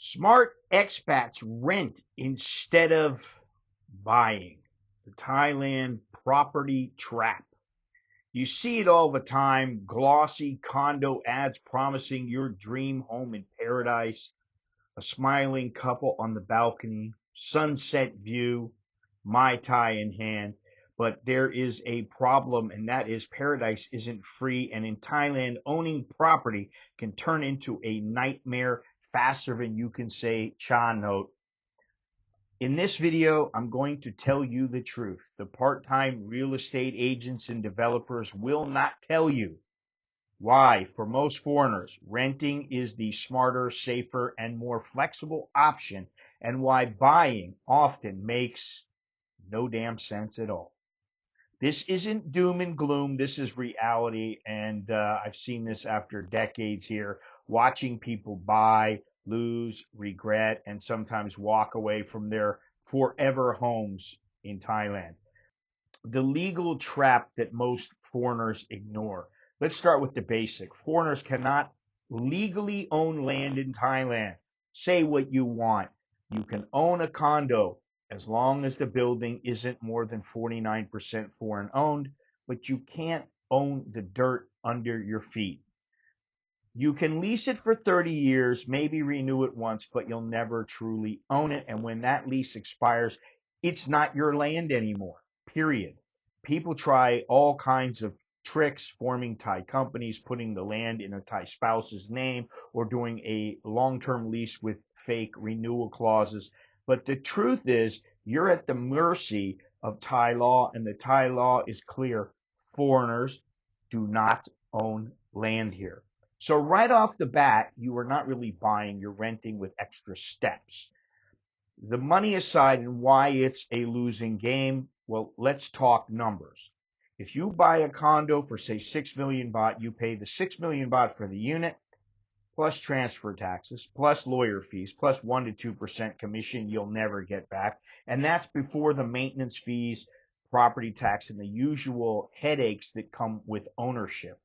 Smart expats rent instead of buying. The Thailand property trap. You see it all the time. Glossy condo ads promising your dream home in paradise, a smiling couple on the balcony, sunset view, Mai Tai in hand. But there is a problem, and that is paradise isn't free. And in Thailand, owning property can turn into a nightmare faster than you can say cha note. In this video, I'm going to tell you the truth. The part-time real estate agents and developers will not tell you why, for most foreigners, renting is the smarter, safer, and more flexible option, and why buying often makes no damn sense at all. This isn't doom and gloom. This is reality, and I've seen this after decades here, watching people buy, lose, regret, and sometimes walk away from their forever homes in Thailand. The legal trap that most foreigners ignore. Let's start with the basic. Foreigners cannot legally own land in Thailand. Say what you want. You can own a condo as long as the building isn't more than 49% foreign owned, but you can't own the dirt under your feet. You can lease it for 30 years, maybe renew it once, but you'll never truly own it. And when that lease expires, it's not your land anymore, period. People try all kinds of tricks, forming Thai companies, putting the land in a Thai spouse's name, or doing a long-term lease with fake renewal clauses. But the truth is, you're at the mercy of Thai law, and the Thai law is clear. Foreigners do not own land here. So right off the bat, you are not really buying, you're renting with extra steps. The money aside and why it's a losing game, well, let's talk numbers. If you buy a condo for, say, 6 million baht, you pay the 6 million baht for the unit, plus transfer taxes, plus lawyer fees, plus 1 to 2% commission you'll never get back. And that's before the maintenance fees, property tax, and the usual headaches that come with ownership.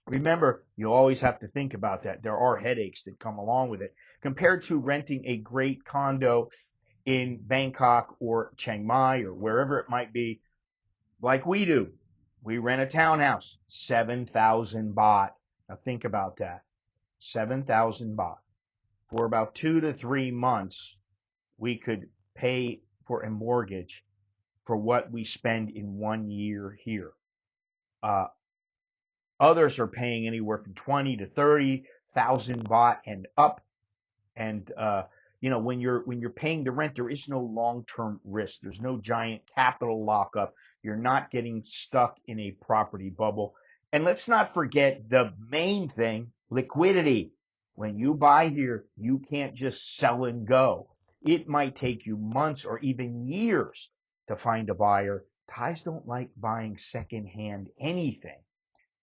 Remember, you always have to think about that. There are headaches that come along with it. Compared to renting a great condo in Bangkok or Chiang Mai or wherever it might be, like we do. We rent a townhouse, 7,000 baht. Now think about that. 7,000 baht. For about 2 to 3 months, we could pay for a mortgage for what we spend in 1 year here. Others are paying anywhere from 20 to 30,000 baht and up. And when you're paying the rent, there is no long-term risk. There's no giant capital lockup. You're not getting stuck in a property bubble. And let's not forget the main thing, liquidity. When you buy here, you can't just sell and go. It might take you months or even years to find a buyer. Thais don't like buying secondhand anything.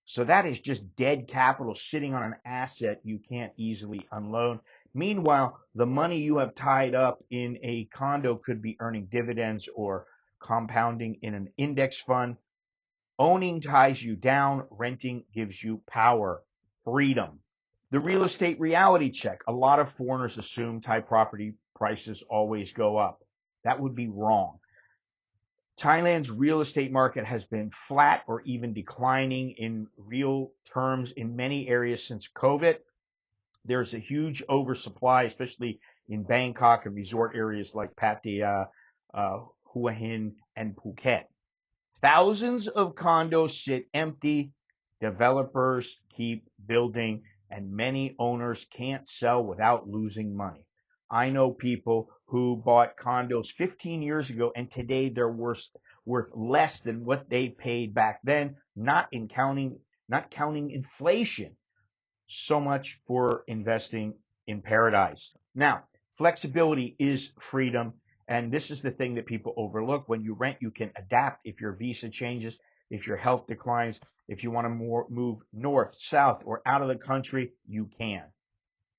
So that is just dead capital sitting on an asset you can't easily unload. Meanwhile, the money you have tied up in a condo could be earning dividends or compounding in an index fund. Owning ties you down, renting gives you power, freedom. The real estate reality check. A lot of foreigners assume Thai property prices always go up. That would be wrong. Thailand's real estate market has been flat or even declining in real terms in many areas since COVID. There's a huge oversupply, especially in Bangkok and resort areas like Pattaya, Hua Hin, and Phuket. Thousands of condos sit empty. Developers keep building, and many owners can't sell without losing money. I know people who bought condos 15 years ago, and today they're worth less than what they paid back then, not counting inflation. So much for investing in paradise. Now, flexibility is freedom, and this is the thing that people overlook. When you rent, you can adapt if your visa changes, if your health declines, if you want to move north, south, or out of the country, you can.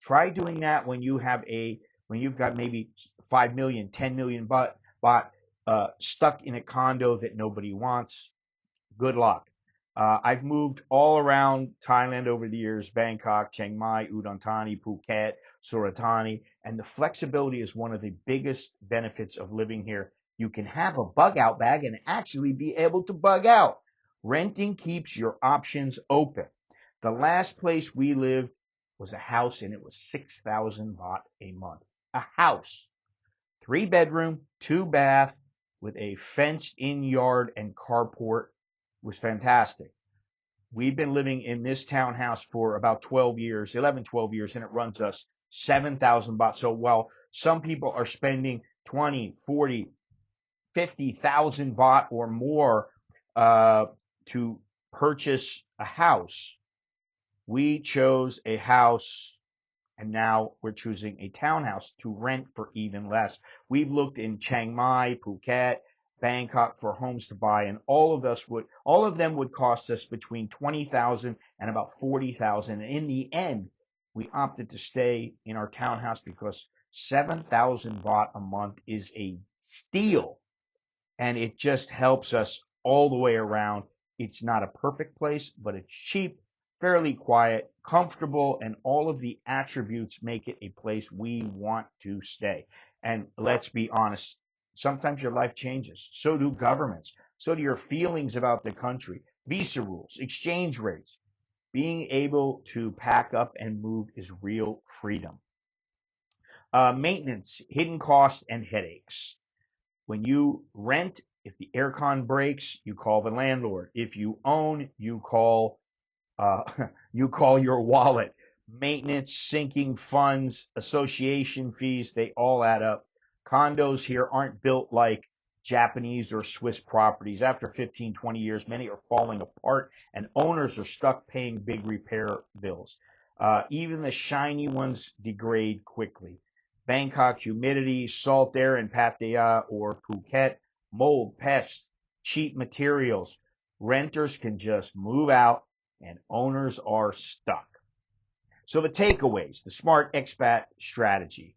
Try doing that when you've got maybe 5 million, 10 million baht stuck in a condo that nobody wants. Good luck. I've moved all around Thailand over the years: Bangkok, Chiang Mai, Udon Thani, Phuket, Suratani, and the flexibility is one of the biggest benefits of living here. You can have a bug out bag and actually be able to bug out. Renting keeps your options open. The last place we lived was a house, and it was 6,000 baht a month. A house, 3 bedroom, 2 bath, with a fenced-in yard and carport. Was fantastic. We've been living in this townhouse for about 12 years, 11, 12 years, and it runs us 7,000 baht. So while some people are spending 20, 40, 50,000 baht or more to purchase a house, we chose a house, and now we're choosing a townhouse to rent for even less. We've looked in Chiang Mai, Phuket, Bangkok for homes to buy, and all of them would cost us between 20,000 and about 40,000. And in the end, we opted to stay in our townhouse because 7,000 baht a month is a steal, and it just helps us all the way around. It's not a perfect place, but it's cheap, fairly quiet, comfortable, and all of the attributes make it a place we want to stay. And let's be honest, sometimes your life changes. So do governments. So do your feelings about the country, visa rules, exchange rates. Being able to pack up and move is real freedom. Maintenance, hidden costs, and headaches. When you rent, if the aircon breaks, you call the landlord. If you own, you call you call your wallet. Maintenance, sinking funds, association fees, they all add up. Condos here aren't built like Japanese or Swiss properties. After 15, 20 years, many are falling apart, and owners are stuck paying big repair bills. Even the shiny ones degrade quickly. Bangkok, humidity, salt air in Pattaya or Phuket, mold, pests, cheap materials. Renters can just move out, and owners are stuck. So the takeaways, the smart expat strategy.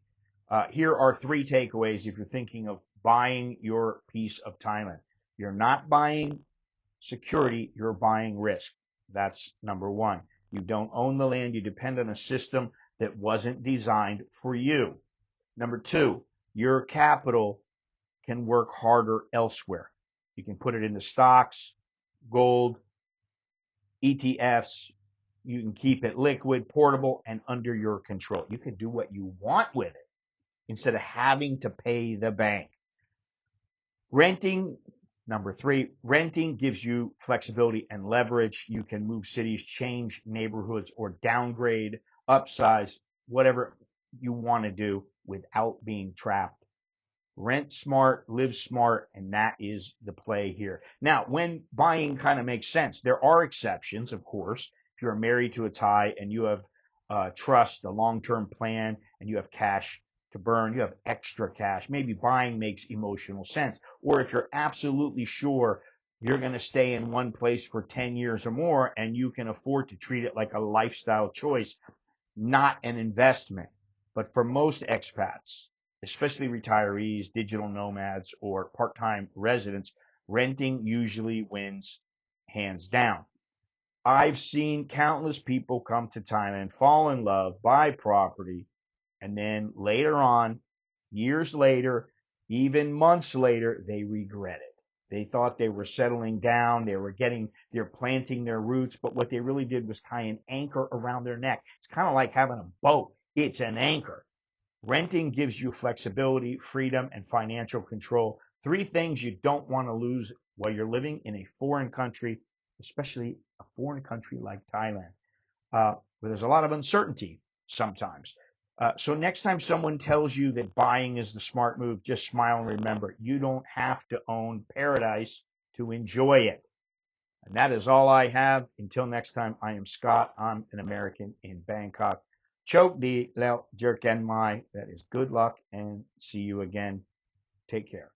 Here are 3 takeaways if you're thinking of buying your piece of Thailand. You're not buying security, you're buying risk. That's number 1. You don't own the land, you depend on a system that wasn't designed for you. Number 2, your capital can work harder elsewhere. You can put it into stocks, gold, ETFs. You can keep it liquid, portable, and under your control. You can do what you want with it instead of having to pay the bank. Renting, number 3, renting gives you flexibility and leverage. You can move cities, change neighborhoods, or downgrade, upsize, whatever you want to do without being trapped. Rent smart, live smart, and that is the play here. Now, when buying kind of makes sense, there are exceptions, of course. If you're married to a Thai and you have trust, a long-term plan, and you have cash to burn, you have extra cash, maybe buying makes emotional sense. Or if you're absolutely sure you're going to stay in one place for 10 years or more and you can afford to treat it like a lifestyle choice, not an investment. But for most expats, especially retirees, digital nomads, or part-time residents, renting usually wins hands down. I've seen countless people come to Thailand, fall in love, buy property, and then later on, years later, even months later, they regret it. They thought they were settling down, they're planting their roots, but what they really did was tie an anchor around their neck. It's kind of like having a boat. It's an anchor. Renting gives you flexibility, freedom, and financial control. 3 things you don't want to lose while you're living in a foreign country, especially a foreign country like Thailand, where there's a lot of uncertainty sometimes. So next time someone tells you that buying is the smart move, just smile and remember, you don't have to own paradise to enjoy it. And that is all I have. Until next time, I am Scott. I'm an American in Bangkok. Choke D, Leo Jerken Mai. That is good luck and see you again. Take care.